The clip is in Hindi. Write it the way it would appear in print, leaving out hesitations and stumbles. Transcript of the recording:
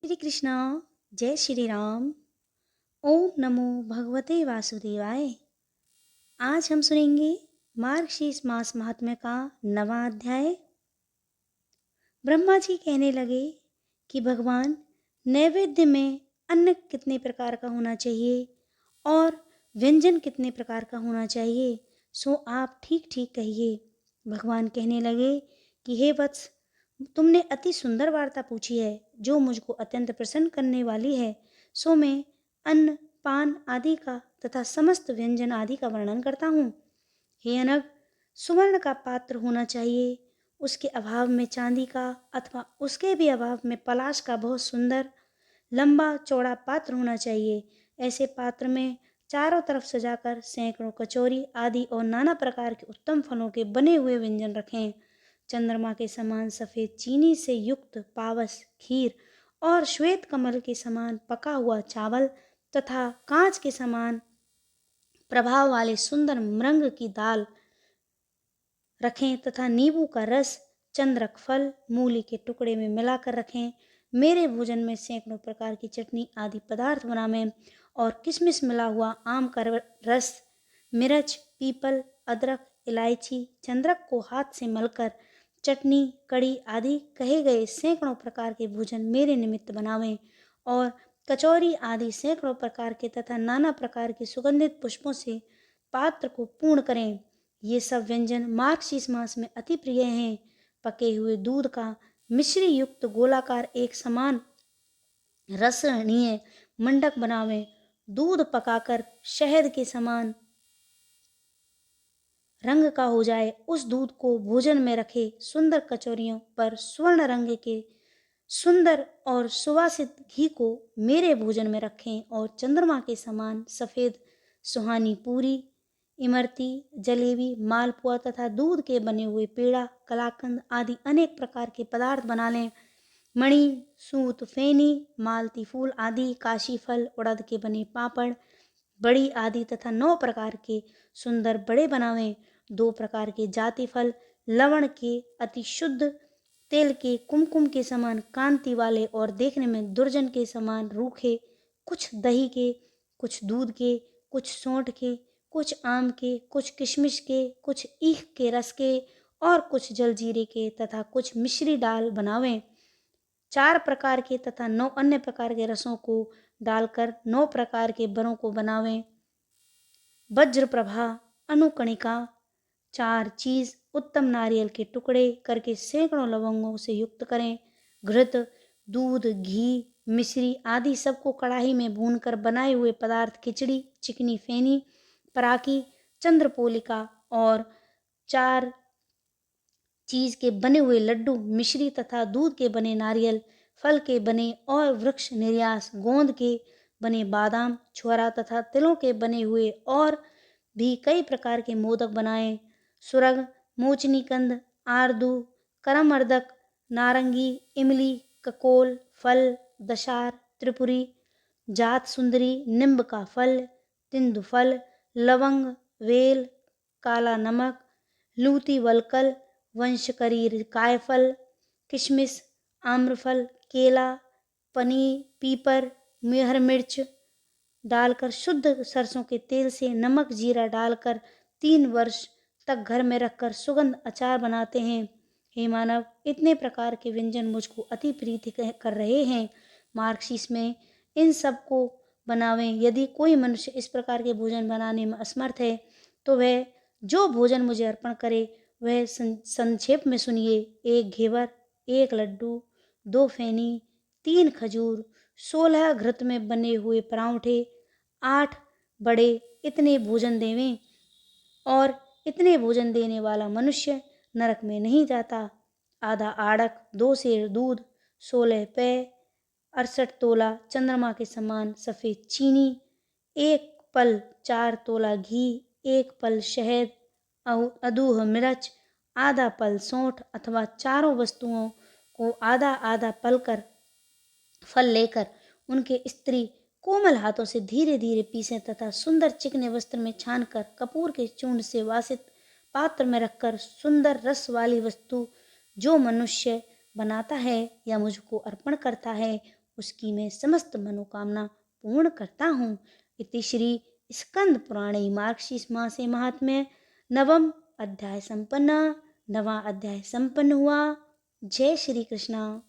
श्री कृष्ण। जय श्री राम। ओम नमो भगवते वासुदेवाय। आज हम सुनेंगे मार्गशीर्ष मास महात्म्य का 9वां अध्याय। ब्रह्मा जी कहने लगे कि भगवान, नैवेद्य में अन्न कितने प्रकार का होना चाहिए और व्यंजन कितने प्रकार का होना चाहिए, सो आप ठीक ठीक कहिए। भगवान कहने लगे कि हे वत्स, तुमने अति सुंदर वार्ता पूछी है जो मुझको अत्यंत प्रसन्न करने वाली है। सो मैं अन्न पान आदि का तथा समस्त व्यंजन आदि का वर्णन करता हूँ। हे अनग, सुवर्ण का पात्र होना चाहिए, उसके अभाव में चांदी का अथवा उसके भी अभाव में पलाश का बहुत सुंदर लंबा चौड़ा पात्र होना चाहिए। ऐसे पात्र में चारों तरफ सजाकर सैकड़ों कचौरी आदि और नाना प्रकार के उत्तम फलों के बने हुए व्यंजन रखें। चंद्रमा के समान सफ़ेद चीनी से युक्त पावस खीर और श्वेत कमल के समान पका हुआ चावल तथा कांच के समान प्रभाव वाले सुंदर मृंग की दाल रखें तथा नींबू का रस, चंद्रक फल, मूली के टुकड़े में मिलाकर रखें। मेरे भोजन में सैकड़ों प्रकार की चटनी आदि पदार्थ बनावें और किशमिश मिला हुआ आम का रस, मिर्च, पीपल, अदरक, इलायची, चंद्रक को हाथ से मलकर चटनी, कड़ी आदि कहे गए सैकड़ों प्रकार के भोजन मेरे निमित्त बनावें और कचौरी आदि सैकड़ों प्रकार के तथा नाना प्रकार के सुगंधित पुष्पों से पात्र को पूर्ण करें। ये सब व्यंजन मार्गशीर्ष मास में अति प्रिय हैं। पके हुए दूध का मिश्री युक्त गोलाकार एक समान रसनीय मंडक बनावें। दूध पकाकर शहद के समान रंग का हो जाए, उस दूध को भोजन में रखे। सुंदर कचौरियों पर स्वर्ण रंग के सुंदर और सुवासित घी को मेरे भोजन में रखें और चंद्रमा के समान सफ़ेद सुहानी पूरी, इमरती, जलेबी, मालपुआ तथा दूध के बने हुए पेड़ा, कलाकंद आदि अनेक प्रकार के पदार्थ बना लें। मणि, सूत, फेनी, मालती फूल आदि, काशी फल, उड़द के बने पापड़, बड़ी आदि तथा 9 प्रकार के सुंदर बड़े बनावें। 2 प्रकार के जाति फल, लवण के अति शुद्ध, तेल के कुमकुम के समान कांति वाले और देखने में दुर्जन के समान रूखे, कुछ दही के, कुछ दूध के, कुछ सोंठ के, कुछ आम के, कुछ किशमिश के, कुछ ईख के रस के और कुछ जलजीरे के तथा कुछ मिश्री डाल बनावें। 4 प्रकार के तथा 9 अन्य प्रकार के रसों को डालकर 9 प्रकार के बरों को बनावें। वज्र प्रभा, अनुकणिका, 4 चीज उत्तम नारियल के टुकड़े करके सैकड़ों लवंगों से युक्त करें। घृत, दूध, घी, मिश्री आदि सबको कढ़ाई में भूनकर बनाए हुए पदार्थ खिचड़ी, चिकनी फेनी, पराकी, चंद्रपोलिका और 4 चीज के बने हुए लड्डू, मिश्री तथा दूध के बने नारियल, फल के बने और वृक्ष निर्यास, गोंद के बने बादाम, छुआरा तथा तिलों के बने हुए और भी कई प्रकार के मोदक बनाएं। सुरग, मोचनीकंद, आरदू, करमर्दक, नारंगी, इमली, ककोल, फल, दशार, त्रिपुरी, जात सुंदरी, निम्ब का फल, तिंदु फल, लवंग, वेल, काला नमक, लूती वलकल, वंशकरी कायफल, किशमिश, आम्रफल, केला, पनीर, पीपर, मेहर मिर्च डालकर शुद्ध सरसों के तेल से नमक जीरा डालकर 3 वर्ष तक घर में रखकर सुगंध अचार बनाते हैं। हे मानव, इतने प्रकार के व्यंजन मुझको अति प्रीति कर रहे हैं। मार्गशीर्ष में इन सब को बनावें। यदि कोई मनुष्य इस प्रकार के भोजन बनाने में असमर्थ है तो वह जो भोजन मुझे अर्पण करे वह संक्षेप में सुनिए। 1 घेवर, 1 लड्डू, 2 फैनी, 3 खजूर, 16 घृत में बने हुए परांठे, 8 बड़े, इतने भोजन देवें और इतने भोजन देने वाला मनुष्य नरक में नहीं जाता। आधा आड़क, 2 सेर दूध, 16 पै, 68 तोला चंद्रमा के समान सफ़ेद चीनी, 1 पल 4 तोला घी, 1 पल शहद, अदूह मिर्च, आधा पल सौंठ अथवा चारों वस्तुओं को आधा आधा फल लेकर उनके स्त्री कोमल हाथों से धीरे धीरे पीसें तथा सुंदर चिकने वस्त्र में छानकर कपूर के चूर्ण से वासित पात्र में रखकर सुंदर रस वाली वस्तु जो मनुष्य बनाता है या मुझको अर्पण करता है उसकी मैं समस्त मनोकामना पूर्ण करता हूँ। इति श्री स्कंद पुराणे मार्गशीर्ष मासे महात्म्य नवम अध्याय संपन्न। नवा अध्याय संपन्न हुआ। जय श्री कृष्णा।